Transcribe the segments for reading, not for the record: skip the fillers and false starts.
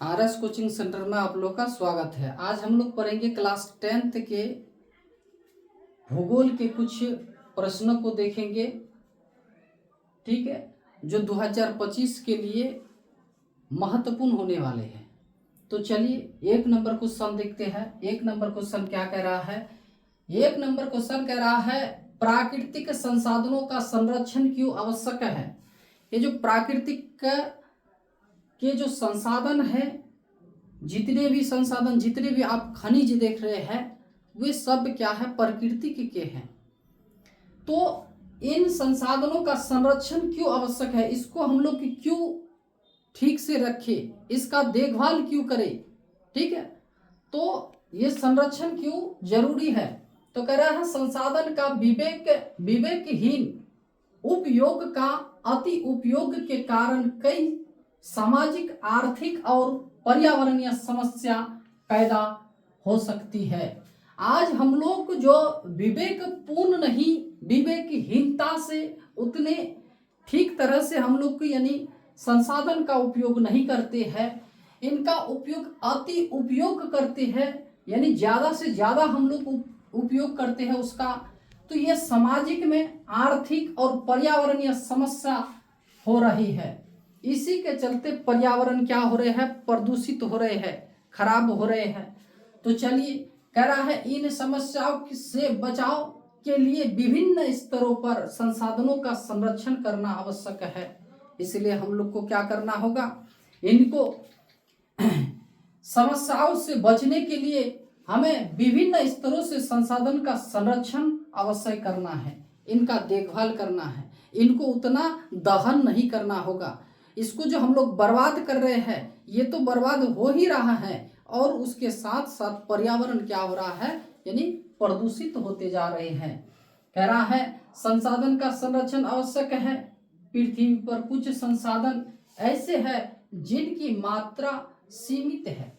RS coaching centre में आप लोग का स्वागत है। आज हम लोग पढ़ेंगे क्लास 10th के भूगोल के कुछ प्रश्नों को देखेंगे, ठीक है, जो 2025 के लिए महत्वपूर्ण होने वाले हैं। तो चलिए एक नंबर क्वेश्चन देखते हैं। एक नंबर क्वेश्चन क्या कह रहा है? एक नंबर क्वेश्चन कह रहा है प्राकृतिक संसाधनों का संरक्षण क्यों आवश्यक है। ये जो प्राकृतिक के जो संसाधन है, जितने भी आप खनिज देख रहे हैं, वे सब क्या है, प्रकृति के हैं। तो इन संसाधनों का संरक्षण क्यों आवश्यक है, इसको हम लोग क्यों ठीक से रखें, इसका देखभाल क्यों करें, ठीक है। तो ये संरक्षण क्यों जरूरी है? तो कह रहा है संसाधन का विवेकहीन उपयोग का अति उपयोग के कारण कई सामाजिक, आर्थिक और पर्यावरणीय समस्या पैदा हो सकती है। आज हम लोग जो विवेकपूर्ण नहीं, विवेकहीनता से उतने ठीक तरह से हम लोग यानी संसाधन का उपयोग नहीं करते हैं, इनका उपयोग अति उपयोग करते हैं, यानी ज़्यादा से ज़्यादा हम लोग उपयोग करते हैं उसका। तो ये सामाजिक में आर्थिक और पर्यावरणीय समस्या हो रही है। इसी के चलते पर्यावरण क्या हो रहे हैं, प्रदूषित हो रहे हैं, खराब हो रहे हैं। तो चलिए कह रहा है इन समस्याओं से बचाव के लिए विभिन्न स्तरों पर संसाधनों का संरक्षण करना आवश्यक है। इसलिए हम लोग को क्या करना होगा, इनको समस्याओं से बचने के लिए हमें विभिन्न स्तरों से संसाधन का संरक्षण अवश्य करना है, इनका देखभाल करना है, इनको उतना दहन नहीं करना होगा। इसको जो हम लोग बर्बाद कर रहे हैं, ये तो बर्बाद हो ही रहा है, और उसके साथ साथ पर्यावरण क्या हो रहा है, यानी प्रदूषित होते जा रहे हैं। कह रहा है संसाधन का संरक्षण आवश्यक है। पृथ्वी पर कुछ संसाधन ऐसे हैं जिनकी मात्रा सीमित है।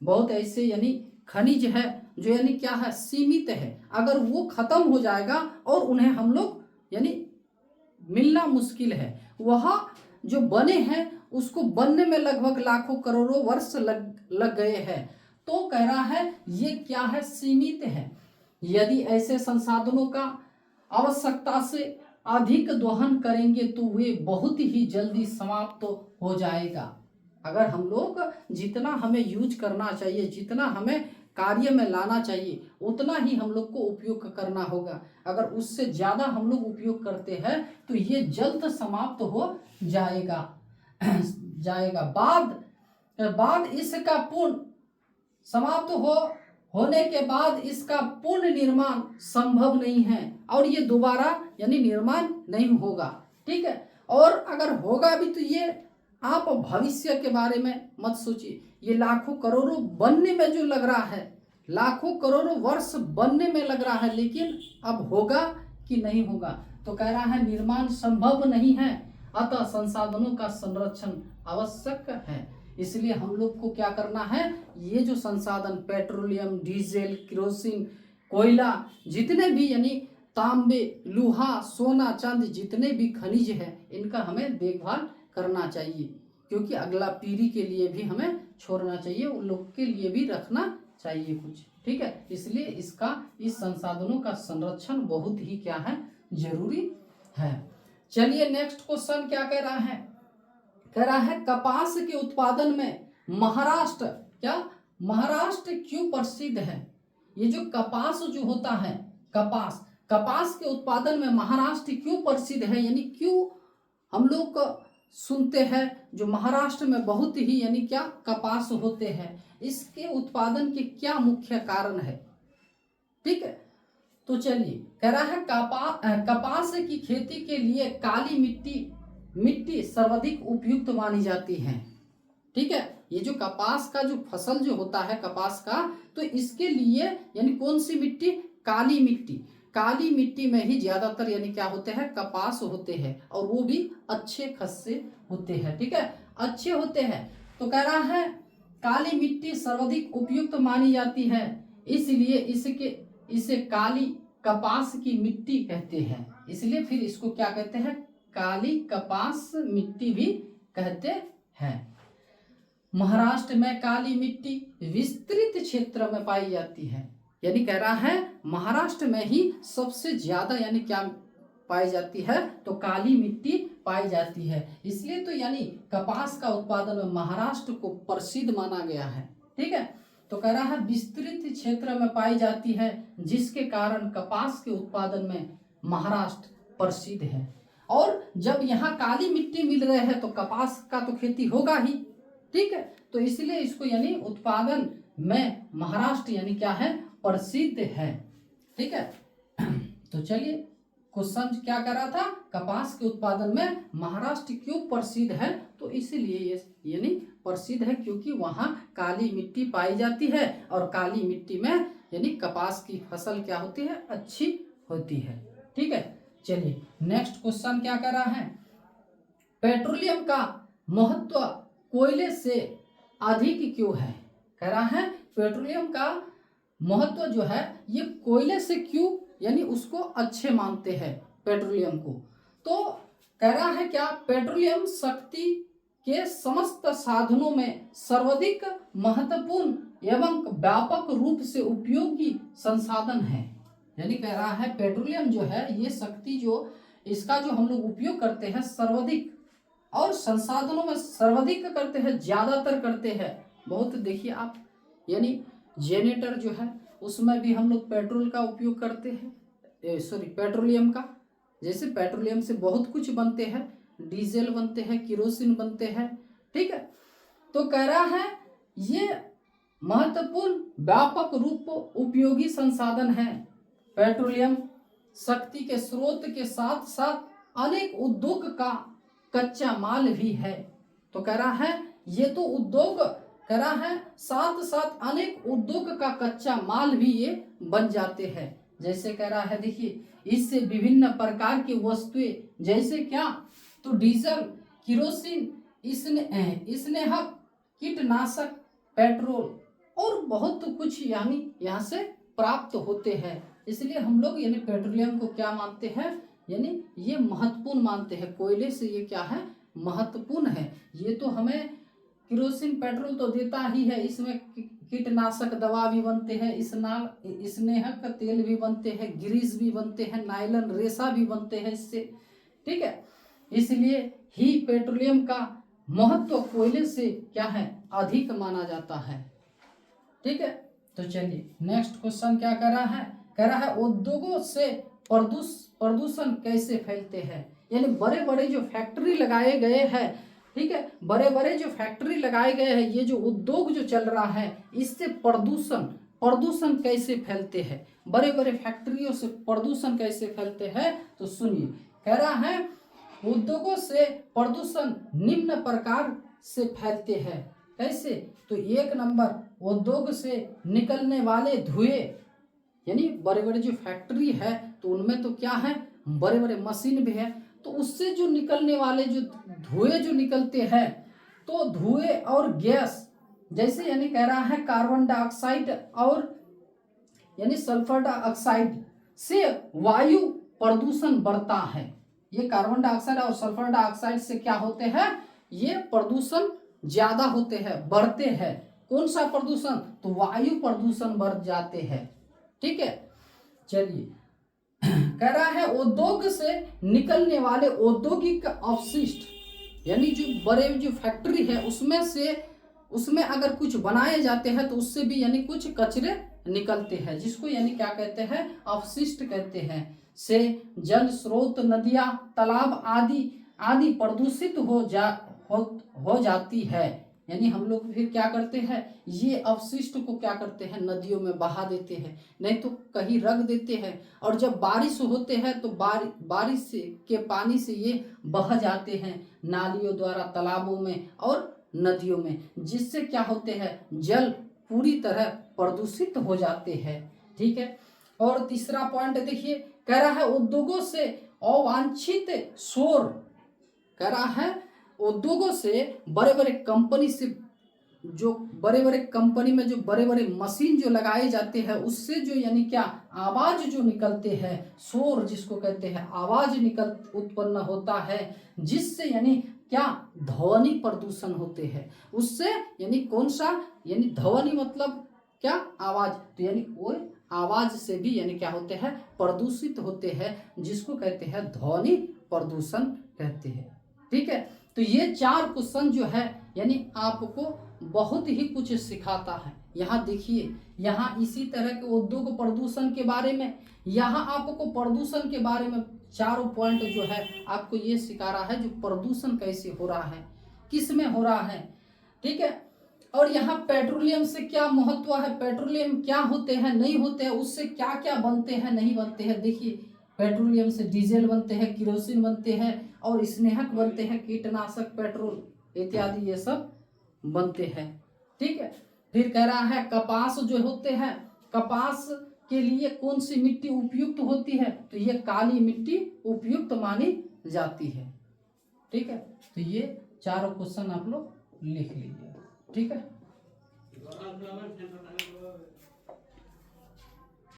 बहुत ऐसे यानी खनिज है जो यानी क्या है, सीमित है। अगर वो खत्म हो जाएगा और उन्हें हम लोग यानी मिलना मुश्किल है। वह जो बने हैं उसको बनने में लगभग लाखों करोड़ों वर्ष लग गए हैं। तो कह रहा है ये क्या है, सीमित है। यदि ऐसे संसाधनों का आवश्यकता से अधिक दोहन करेंगे तो वे बहुत ही जल्दी समाप्त हो जाएगा। अगर हम लोग जितना हमें यूज करना चाहिए, जितना हमें कार्य में लाना चाहिए, उतना ही हम लोग को उपयोग करना होगा। अगर उससे ज़्यादा हम लोग उपयोग करते हैं तो ये जल्द समाप्त हो जाएगा। बाद इसका पूर्ण समाप्त होने के बाद इसका पूर्ण निर्माण संभव नहीं है, और ये दोबारा यानी निर्माण नहीं होगा, ठीक है। और अगर होगा भी तो ये आप भविष्य के बारे में मत सोचिए। ये लाखों करोड़ों बनने में जो लग रहा है, लाखों करोड़ों वर्ष बनने में लग रहा है, लेकिन अब होगा कि नहीं होगा। तो कह रहा है निर्माण संभव नहीं है, अतः संसाधनों का संरक्षण आवश्यक है। इसलिए हम लोग को क्या करना है, ये जो संसाधन पेट्रोलियम, डीजल, केरोसिन, कोयला, जितने भी यानी तांबे, लोहा, सोना, चांदी, जितने भी खनिज है, इनका हमें देखभाल करना चाहिए, क्योंकि अगला पीढ़ी के लिए भी हमें छोड़ना चाहिए, उन लोग के लिए भी रखना चाहिए कुछ, ठीक है। इसलिए इस संसाधनों का संरक्षण बहुत ही क्या है, जरूरी है। चलिए नेक्स्ट क्वेश्चन क्या कह रहा है? कह रहा है कपास के उत्पादन में महाराष्ट्र क्यों प्रसिद्ध है। ये जो कपास जो होता है, कपास के उत्पादन में महाराष्ट्र क्यों प्रसिद्ध है, यानी क्यों हम लोग सुनते हैं जो महाराष्ट्र में बहुत ही यानी क्या कपास होते हैं, इसके उत्पादन के क्या मुख्य कारण है, ठीक है। तो चलिए कह रहा है कपास की खेती के लिए काली मिट्टी सर्वाधिक उपयुक्त मानी जाती है, ठीक है। ये जो कपास का जो फसल जो होता है कपास का, तो इसके लिए यानी कौन सी मिट्टी, काली मिट्टी में ही ज्यादातर यानी क्या होते हैं, कपास होते हैं, और वो भी अच्छे खासे होते हैं, ठीक है, अच्छे होते हैं। तो कह रहा है काली मिट्टी सर्वाधिक उपयुक्त मानी जाती है, इसलिए इसे काली कपास की मिट्टी कहते हैं। इसलिए फिर इसको क्या कहते हैं, काली कपास मिट्टी भी कहते हैं। महाराष्ट्र में काली मिट्टी विस्तृत क्षेत्र में पाई जाती है। यानी कह रहा है महाराष्ट्र में ही सबसे ज्यादा यानी क्या पाई जाती है, तो काली मिट्टी पाई जाती है। इसलिए तो यानी कपास का उत्पादन में महाराष्ट्र को प्रसिद्ध माना गया है। ठीक है, तो कह रहा है विस्तृत क्षेत्र में पाई जाती है, जिसके कारण कपास के उत्पादन में महाराष्ट्र प्रसिद्ध है। और जब यहाँ काली मिट्टी मिल रहे हैं तो कपास का तो खेती होगा ही। ठीक है, तो इसलिए इसको यानी उत्पादन में महाराष्ट्र यानी क्या है, प्रसिद्ध है। ठीक है, तो चलिए क्वेश्चन क्या कर रहा था, कपास के उत्पादन में महाराष्ट्र क्यों प्रसिद्ध है, तो इसीलिए ये यानी प्रसिद्ध है क्योंकि वहाँ काली मिट्टी पाई जाती है और काली मिट्टी में यानी कपास की फसल क्या होती है, अच्छी होती है। ठीक है, चलिए नेक्स्ट क्वेश्चन क्या कर रहा है, पेट्रोलियम का महत्व कोयले से अधिक क्यों है। कह रहा है पेट्रोलियम का महत्व जो है ये कोयले से क्यों यानी उसको अच्छे मानते हैं पेट्रोलियम को। तो कह रहा है क्या, पेट्रोलियम शक्ति के समस्त साधनों में सर्वाधिक महत्वपूर्ण एवं व्यापक रूप से उपयोगी संसाधन है। यानी कह रहा है पेट्रोलियम जो है ये शक्ति जो इसका जो हम लोग उपयोग करते हैं सर्वाधिक और संसाधनों में सर्वाधिक करते हैं, ज्यादातर करते हैं। बहुत देखिए आप यानी जेनरेटर जो है उसमें भी हम लोग पेट्रोल का उपयोग करते हैं, सॉरी पेट्रोलियम का। जैसे पेट्रोलियम से बहुत कुछ बनते हैं, डीजल बनते हैं, केरोसिन बनते हैं। ठीक है, तो कह रहा है ये महत्वपूर्ण व्यापक रूप उपयोगी संसाधन है। पेट्रोलियम शक्ति के स्रोत के साथ साथ अनेक उद्योग का कच्चा माल भी है। तो कह रहा है ये तो उद्योग कह रहा है साथ साथ अनेक उद्योग का कच्चा माल भी ये बन जाते हैं। जैसे कह रहा है देखिए इससे विभिन्न प्रकार की वस्तुएं जैसे क्या, तो डीजल, केरोसिन, स्नेहक, कीटनाशक, पेट्रोल और बहुत कुछ यानी यहाँ से प्राप्त होते हैं। इसलिए हम लोग यानी पेट्रोलियम को क्या मानते हैं, यानी ये महत्वपूर्ण मानते हैं। कोयले से ये क्या है, महत्वपूर्ण है। ये तो हमें केरोसिन पेट्रोल तो देता ही है, इसमें कीटनाशक दवा भी बनते हैं, स्नेहक तेल भी बनते हैं, ग्रीस भी बनते हैं, नायलॉन रेशा भी बनते हैं इससे। ठीक है, इसलिए ही पेट्रोलियम का महत्व कोयले से क्या है, अधिक माना जाता है। ठीक है, तो चलिए नेक्स्ट क्वेश्चन क्या कर रहा है, कह रहा है उद्योगों से प्रदूषण कैसे फैलते हैं। यानी बड़े बड़े जो फैक्ट्री लगाए गए हैं, ठीक है, बड़े बड़े जो फैक्ट्री लगाए गए हैं, ये जो उद्योग जो चल रहा है इससे प्रदूषण कैसे फैलते हैं, बड़े बड़े फैक्ट्रियों से प्रदूषण कैसे फैलते हैं। तो सुनिए, कह रहा है उद्योगों से प्रदूषण निम्न प्रकार से फैलते हैं। कैसे, तो एक नंबर उद्योग से निकलने वाले धुएं, यानी बड़े बड़े जो फैक्ट्री है तो उनमें तो क्या है, बड़े बड़े मशीन भी है, तो उससे जो निकलने वाले जो धुएं जो निकलते हैं, तो धुएं और गैस जैसे यानी कह रहा है कार्बन डाइऑक्साइड और यानी सल्फर डाइऑक्साइड से वायु प्रदूषण बढ़ता है। ये कार्बन डाइऑक्साइड और सल्फर डाइऑक्साइड से क्या होते हैं, ये प्रदूषण ज्यादा होते हैं, बढ़ते हैं। कौन सा प्रदूषण, तो वायु प्रदूषण बढ़ जाते हैं। ठीक है, चलिए कह रहा है उद्योग से निकलने वाले औद्योगिक अपशिष्ट, यानी जो बड़े जो फैक्ट्री है उसमें अगर कुछ बनाए जाते हैं तो उससे भी यानी कुछ कचरे निकलते हैं, जिसको यानी क्या कहते हैं, अपशिष्ट कहते हैं। से जल स्रोत, नदियां, तालाब आदि प्रदूषित हो जाती है। यानी हम लोग फिर क्या करते हैं, ये अपशिष्ट को क्या करते हैं, नदियों में बहा देते हैं, नहीं तो कहीं रख देते हैं। और जब बारिश होते हैं तो बारिश के पानी से ये बह जाते हैं नालियों द्वारा, तालाबों में और नदियों में, जिससे क्या होते हैं, जल पूरी तरह प्रदूषित हो जाते हैं। ठीक है, और तीसरा पॉइंट देखिए, कह रहा है उद्योगों से अवांछित शोर, कह रहा है उद्योगों से बड़े बड़े कंपनी से जो बड़े बड़े कंपनी में जो बड़े बड़े मशीन जो लगाए जाते हैं उससे जो यानी क्या आवाज जो निकलते हैं, शोर जिसको कहते हैं, आवाज उत्पन्न होता है, जिससे यानी क्या ध्वनि प्रदूषण होते हैं उससे, यानी कौन सा, यानी ध्वनि मतलब क्या, आवाज, तो यानी वो आवाज से भी यानी क्या होते हैं, प्रदूषित होते हैं, जिसको कहते हैं ध्वनि प्रदूषण कहते हैं। ठीक है, तो ये 4 क्वेश्चन जो है यानी आपको बहुत ही कुछ सिखाता है। यहाँ देखिए, यहाँ इसी तरह के उद्योग प्रदूषण के बारे में, यहाँ आपको प्रदूषण के बारे में 4 पॉइंट जो है आपको ये सिखा रहा है, जो प्रदूषण कैसे हो रहा है, किस में हो रहा है। ठीक है, और यहाँ पेट्रोलियम से क्या महत्व है, पेट्रोलियम क्या होते हैं, नहीं होते हैं, उससे क्या क्या बनते हैं, नहीं बनते हैं। देखिए, पेट्रोलियम से डीजल बनते हैं, किरोसिन बनते हैं, और स्नेहक बनते हैं, कीटनाशक, पेट्रोल इत्यादि ये सब बनते हैं। ठीक है, फिर कह रहा है कपास जो होते हैं, कपास के लिए कौन सी मिट्टी उपयुक्त होती है, तो ये काली मिट्टी उपयुक्त मानी जाती है। ठीक है, तो ये 4 क्वेश्चन आप लोग लिख लीजिए। ठीक है।